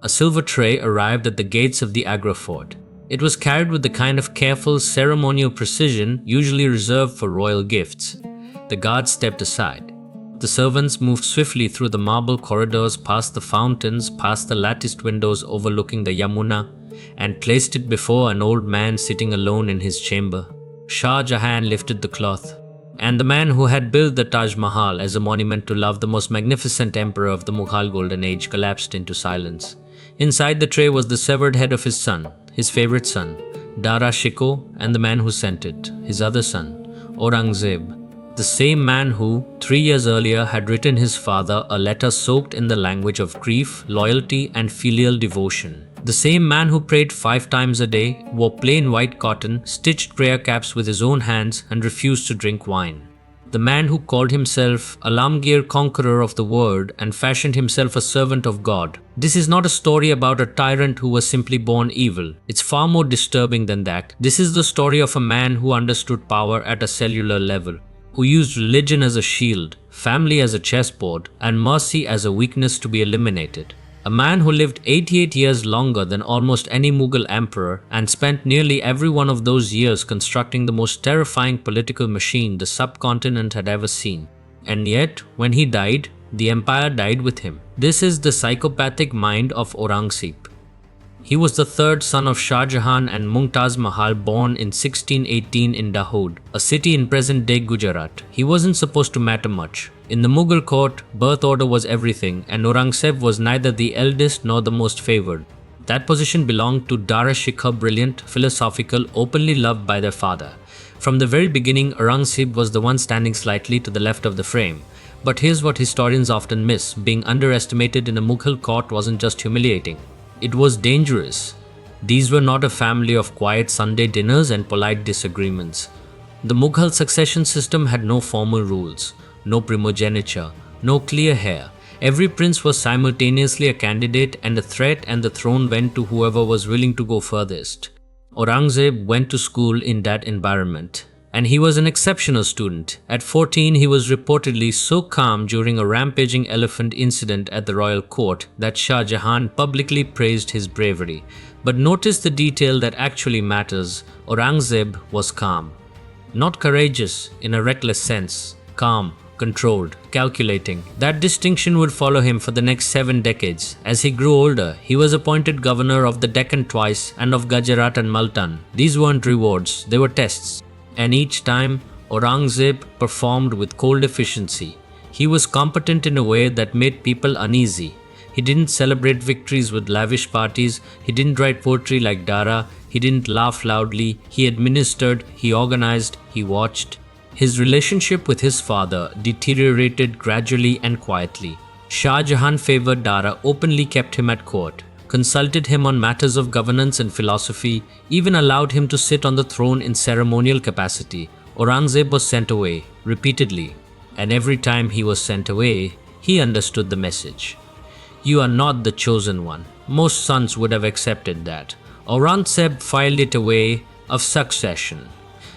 A silver tray arrived at the gates of the Agra Fort. It was carried with the kind of careful, ceremonial precision usually reserved for royal gifts. The guards stepped aside. The servants moved swiftly through the marble corridors, past the fountains, past the latticed windows overlooking the Yamuna, and placed it before an old man sitting alone in his chamber. Shah Jahan lifted the cloth, and the man who had built the Taj Mahal as a monument to love, the most magnificent emperor of the Mughal Golden Age, collapsed into silence. Inside the tray was the severed head of his son, his favorite son, Dara Shikoh, and the man who sent it, his other son, Aurangzeb. The same man who, 3 years earlier, had written his father a letter soaked in the language of grief, loyalty, and filial devotion. The same man who prayed 5 times a day, wore plain white cotton, stitched prayer caps with his own hands, and refused to drink wine. The man who called himself Alamgir, conqueror of the world, and fashioned himself a servant of God. This is not a story about a tyrant who was simply born evil. It's far more disturbing than that. This is the story of a man who understood power at a cellular level, who used religion as a shield, family as a chessboard, and mercy as a weakness to be eliminated. A man who lived 88 years longer than almost any Mughal emperor and spent nearly every one of those years constructing the most terrifying political machine the subcontinent had ever seen. And yet, when he died, the empire died with him. This is the psychopathic mind of Aurangzeb. He was the third son of Shah Jahan and Mumtaz Mahal, born in 1618 in Dahod, a city in present-day Gujarat. He wasn't supposed to matter much. In the Mughal court, birth order was everything, and Aurangzeb was neither the eldest nor the most favored. That position belonged to Dara Shikoh, brilliant, philosophical, openly loved by their father. From the very beginning, Aurangzeb was the one standing slightly to the left of the frame. But here's what historians often miss: being underestimated in a Mughal court wasn't just humiliating. It was dangerous. These were not a family of quiet Sunday dinners and polite disagreements. The Mughal succession system had no formal rules, no primogeniture, no clear heir. Every prince was simultaneously a candidate and a threat, and the throne went to whoever was willing to go furthest. Aurangzeb went to school in that environment, and he was an exceptional student. At 14, he was reportedly so calm during a rampaging elephant incident at the royal court that Shah Jahan publicly praised his bravery. But notice the detail that actually matters. Aurangzeb was calm. Not courageous in a reckless sense. Calm, controlled, calculating. That distinction would follow him for the next 7 decades. As he grew older, he was appointed governor of the Deccan twice and of Gujarat and Multan. These weren't rewards, they were tests. And each time, Aurangzeb performed with cold efficiency. He was competent in a way that made people uneasy. He didn't celebrate victories with lavish parties, he didn't write poetry like Dara, he didn't laugh loudly, he administered, he organized, he watched. His relationship with his father deteriorated gradually and quietly. Shah Jahan favored Dara, openly kept him at court, consulted him on matters of governance and philosophy, even allowed him to sit on the throne in ceremonial capacity. Aurangzeb was sent away, repeatedly, and every time he was sent away, he understood the message. You are not the chosen one. Most sons would have accepted that. Aurangzeb filed it away of succession.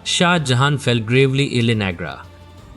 Shah Jahan fell gravely ill in Agra.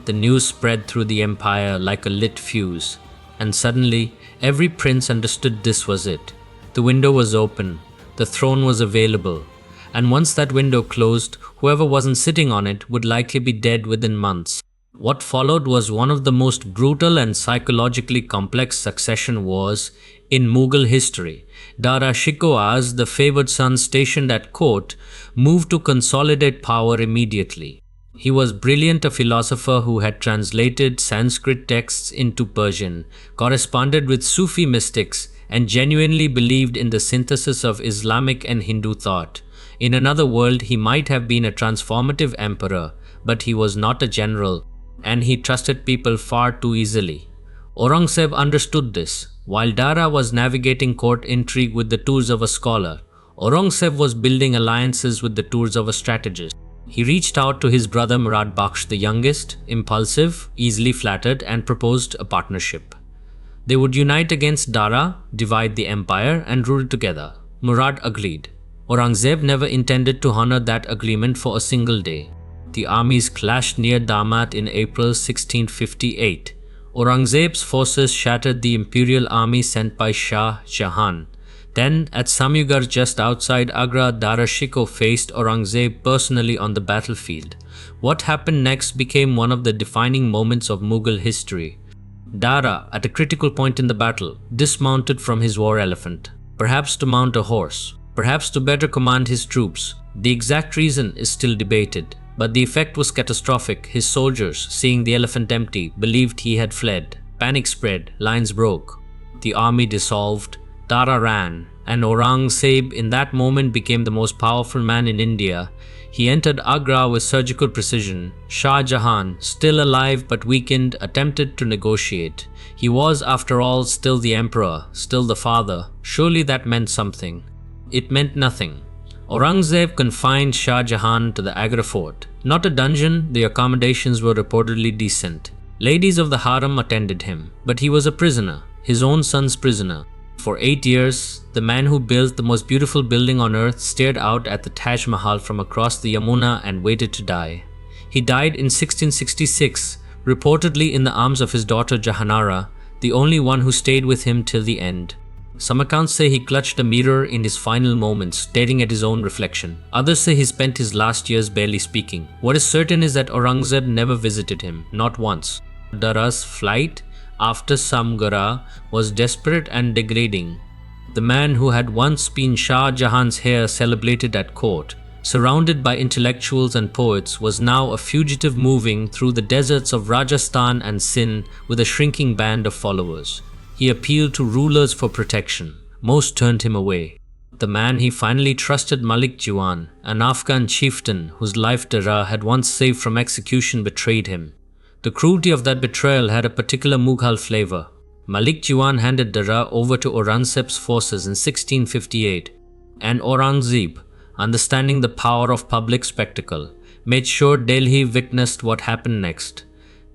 The news spread through the empire like a lit fuse, and suddenly every prince understood this was it. The window was open, the throne was available, and once that window closed, whoever wasn't sitting on it would likely be dead within months. What followed was one of the most brutal and psychologically complex succession wars in Mughal history. Dara Shikoh, as the favored son stationed at court, moved to consolidate power immediately. He was brilliant, a philosopher who had translated Sanskrit texts into Persian, corresponded with Sufi mystics, and genuinely believed in the synthesis of Islamic and Hindu thought. In another world, he might have been a transformative emperor, but he was not a general, and he trusted people far too easily. Aurangzeb understood this. While Dara was navigating court intrigue with the tools of a scholar, Aurangzeb was building alliances with the tools of a strategist. He reached out to his brother Murad Bakhsh, the youngest, impulsive, easily flattered, and proposed a partnership. They would unite against Dara, divide the empire, and rule together. Murad agreed. Aurangzeb never intended to honor that agreement for a single day. The armies clashed near Damat in April 1658. Aurangzeb's forces shattered the imperial army sent by Shah Jahan. Then, at Samugarh just outside Agra, Dara Shikoh faced Aurangzeb personally on the battlefield. What happened next became one of the defining moments of Mughal history. Dara, at a critical point in the battle, dismounted from his war elephant, perhaps to mount a horse, perhaps to better command his troops. The exact reason is still debated, but the effect was catastrophic. His soldiers, seeing the elephant empty, believed he had fled. Panic spread, lines broke. The army dissolved. Dara ran, and Aurangzeb in that moment became the most powerful man in India. He entered Agra with surgical precision. Shah Jahan, still alive but weakened, attempted to negotiate. He was, after all, still the emperor, still the father. Surely that meant something. It meant nothing. Aurangzeb confined Shah Jahan to the Agra Fort. Not a dungeon, the accommodations were reportedly decent. Ladies of the harem attended him, but he was a prisoner, his own son's prisoner. For 8 years, the man who built the most beautiful building on earth stared out at the Taj Mahal from across the Yamuna and waited to die. He died in 1666, reportedly in the arms of his daughter Jahanara, the only one who stayed with him till the end. Some accounts say he clutched a mirror in his final moments, staring at his own reflection. Others say he spent his last years barely speaking. What is certain is that Aurangzeb never visited him, not once. Dara's flight after Samugarh was desperate and degrading. The man who had once been Shah Jahan's heir, celebrated at court, surrounded by intellectuals and poets, was now a fugitive moving through the deserts of Rajasthan and Sindh with a shrinking band of followers. He appealed to rulers for protection. Most turned him away. The man he finally trusted, Malik Jiwan, an Afghan chieftain whose life Dara had once saved from execution, betrayed him. The cruelty of that betrayal had a particular Mughal flavor. Malik Jiwan handed Dara over to Aurangzeb's forces in 1658, and Aurangzeb, understanding the power of public spectacle, made sure Delhi witnessed what happened next.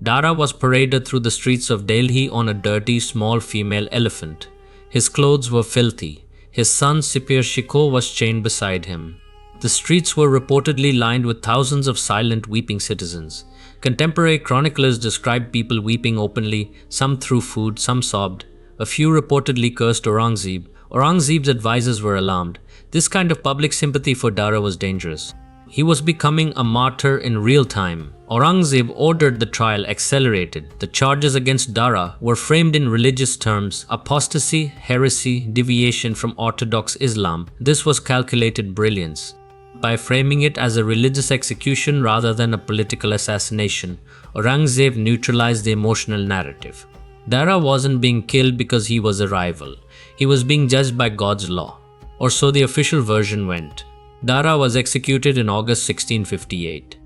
Dara was paraded through the streets of Delhi on a dirty, small female elephant. His clothes were filthy. His son Sipir Shikoh was chained beside him. The streets were reportedly lined with thousands of silent, weeping citizens. Contemporary chroniclers described people weeping openly, some threw food, some sobbed. A few reportedly cursed Aurangzeb. Aurangzeb's advisors were alarmed. This kind of public sympathy for Dara was dangerous. He was becoming a martyr in real time. Aurangzeb ordered the trial accelerated. The charges against Dara were framed in religious terms: apostasy, heresy, deviation from Orthodox Islam. This was calculated brilliance. By framing it as a religious execution rather than a political assassination, Aurangzeb neutralized the emotional narrative. Dara wasn't being killed because he was a rival. He was being judged by God's law. Or so the official version went. Dara was executed in August 1658.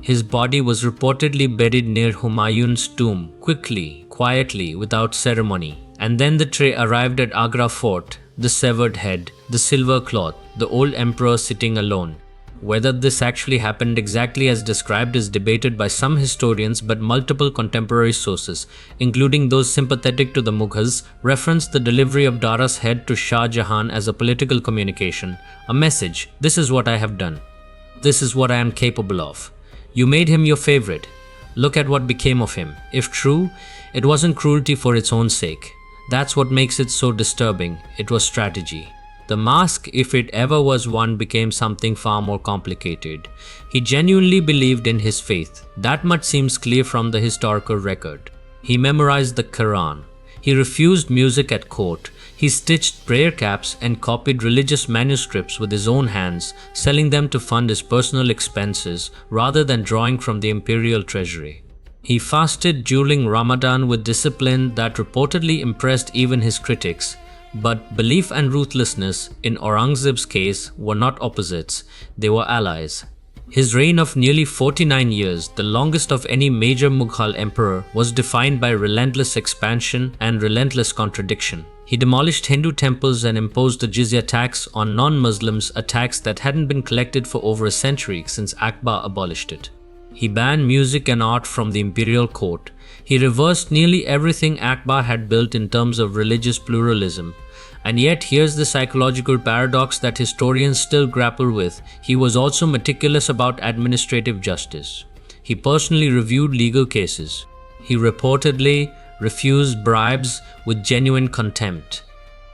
His body was reportedly buried near Humayun's tomb, quickly, quietly, without ceremony. And then the tray arrived at Agra Fort, the severed head, the silver cloth, the old emperor sitting alone. Whether this actually happened exactly as described is debated by some historians, but multiple contemporary sources, including those sympathetic to the Mughals, reference the delivery of Dara's head to Shah Jahan as a political communication, a message: this is what I have done. This is what I am capable of. You made him your favorite. Look at what became of him. If true, it wasn't cruelty for its own sake. That's what makes it so disturbing. It was strategy. The mask, if it ever was one, became something far more complicated. He genuinely believed in his faith. That much seems clear from the historical record. He memorized the Quran. He refused music at court. He stitched prayer caps and copied religious manuscripts with his own hands, selling them to fund his personal expenses rather than drawing from the imperial treasury. He fasted during Ramadan with discipline that reportedly impressed even his critics. But belief and ruthlessness, in Aurangzeb's case, were not opposites, they were allies. His reign of nearly 49 years, the longest of any major Mughal emperor, was defined by relentless expansion and relentless contradiction. He demolished Hindu temples and imposed the jizya tax on non-Muslims, a tax that hadn't been collected for over a century since Akbar abolished it. He banned music and art from the imperial court. He reversed nearly everything Akbar had built in terms of religious pluralism. And yet, here's the psychological paradox that historians still grapple with. He was also meticulous about administrative justice. He personally reviewed legal cases. He reportedly refused bribes with genuine contempt.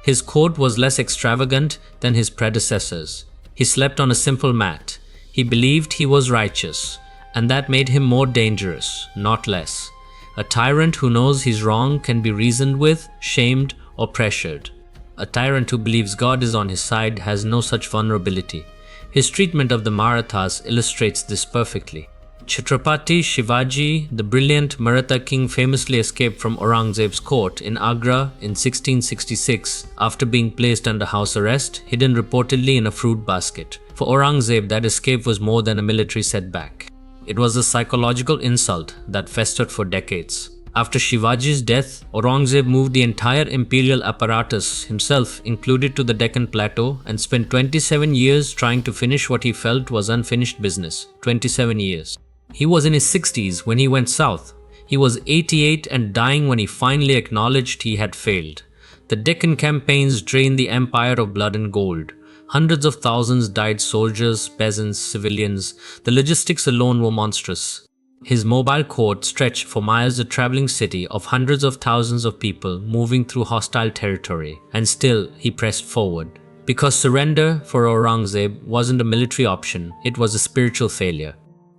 His court was less extravagant than his predecessors. He slept on a simple mat. He believed he was righteous, and that made him more dangerous, not less. A tyrant who knows he's wrong can be reasoned with, shamed, or pressured. A tyrant who believes God is on his side has no such vulnerability. His treatment of the Marathas illustrates this perfectly. Chhatrapati Shivaji, the brilliant Maratha king, famously escaped from Aurangzeb's court in Agra in 1666 after being placed under house arrest, hidden reportedly in a fruit basket. For Aurangzeb, that escape was more than a military setback. It was a psychological insult that festered for decades. After Shivaji's death, Aurangzeb moved the entire imperial apparatus, himself included, to the Deccan plateau and spent 27 years trying to finish what he felt was unfinished business. 27 years. He was in his 60s when he went south. He was 88 and dying when he finally acknowledged he had failed. The Deccan campaigns drained the empire of blood and gold. Hundreds of thousands died, soldiers, peasants, civilians. The logistics alone were monstrous. His mobile court stretched for miles, a traveling city of hundreds of thousands of people moving through hostile territory. And still, he pressed forward. Because surrender for Aurangzeb wasn't a military option, it was a spiritual failure.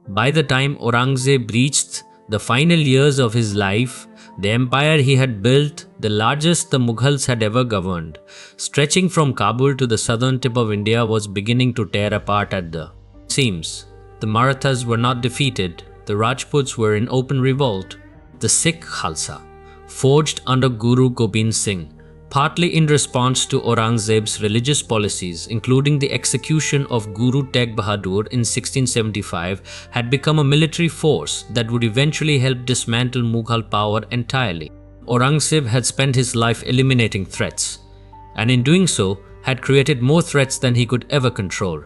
By the time Aurangzeb reached the final years of his life, the empire he had built, the largest the Mughals had ever governed, stretching from Kabul to the southern tip of India, was beginning to tear apart at the seams. The Marathas were not defeated. The Rajputs were in open revolt. The Sikh Khalsa, forged under Guru Gobind Singh, partly in response to Aurangzeb's religious policies, including the execution of Guru Tegh Bahadur in 1675, had become a military force that would eventually help dismantle Mughal power entirely. Aurangzeb had spent his life eliminating threats, and in doing so, had created more threats than he could ever control.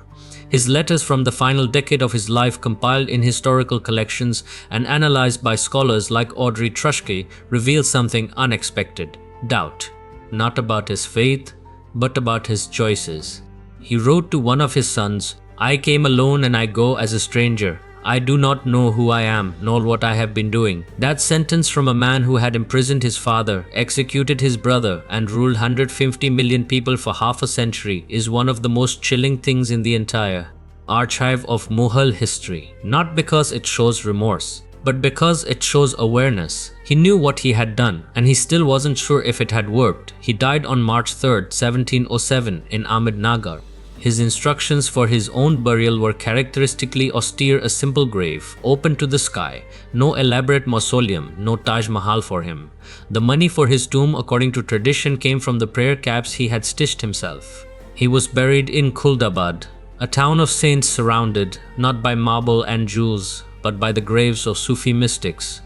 His letters from the final decade of his life, compiled in historical collections and analyzed by scholars like Audrey Trushke, reveal something unexpected: doubt. Not about his faith, but about his choices. He wrote to one of his sons, "I came alone and I go as a stranger. I do not know who I am, nor what I have been doing." That sentence from a man who had imprisoned his father, executed his brother, and ruled 150 million people for half a century is one of the most chilling things in the entire archive of Mughal history. Not because it shows remorse, but because it shows awareness. He knew what he had done, and he still wasn't sure if it had worked. He died on March 3rd, 1707 in Ahmednagar. His instructions for his own burial were characteristically austere: a simple grave, open to the sky, no elaborate mausoleum, no Taj Mahal for him. The money for his tomb, according to tradition, came from the prayer caps he had stitched himself. He was buried in Kuldabad, a town of saints surrounded, not by marble and jewels, but by the graves of Sufi mystics.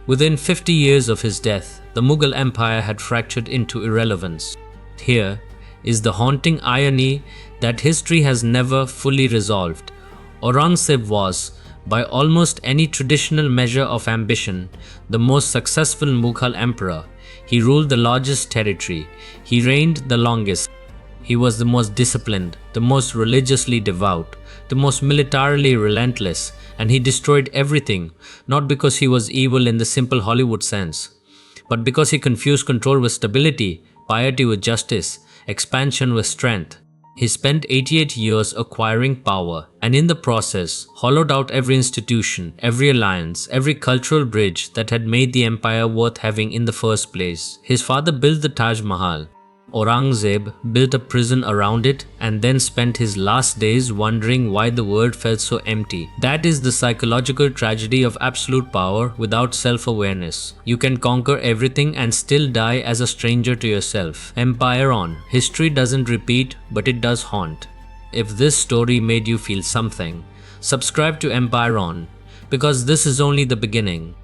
Within 50 years of his death, the Mughal Empire had fractured into irrelevance. Here is the haunting irony that history has never fully resolved. Aurangzeb was, by almost any traditional measure of ambition, the most successful Mughal emperor. He ruled the largest territory. He reigned the longest. He was the most disciplined, the most religiously devout, the most militarily relentless, and he destroyed everything, not because he was evil in the simple Hollywood sense, but because he confused control with stability, piety with justice, expansion with strength. He spent 88 years acquiring power, and in the process, hollowed out every institution, every alliance, every cultural bridge that had made the empire worth having in the first place. His father built the Taj Mahal. Aurangzeb built a prison around it and then spent his last days wondering why the world felt so empty. That is the psychological tragedy of absolute power without self-awareness. You can conquer everything and still die as a stranger to yourself. Empireon. History doesn't repeat, but it does haunt. If this story made you feel something, subscribe to Empireon, because this is only the beginning.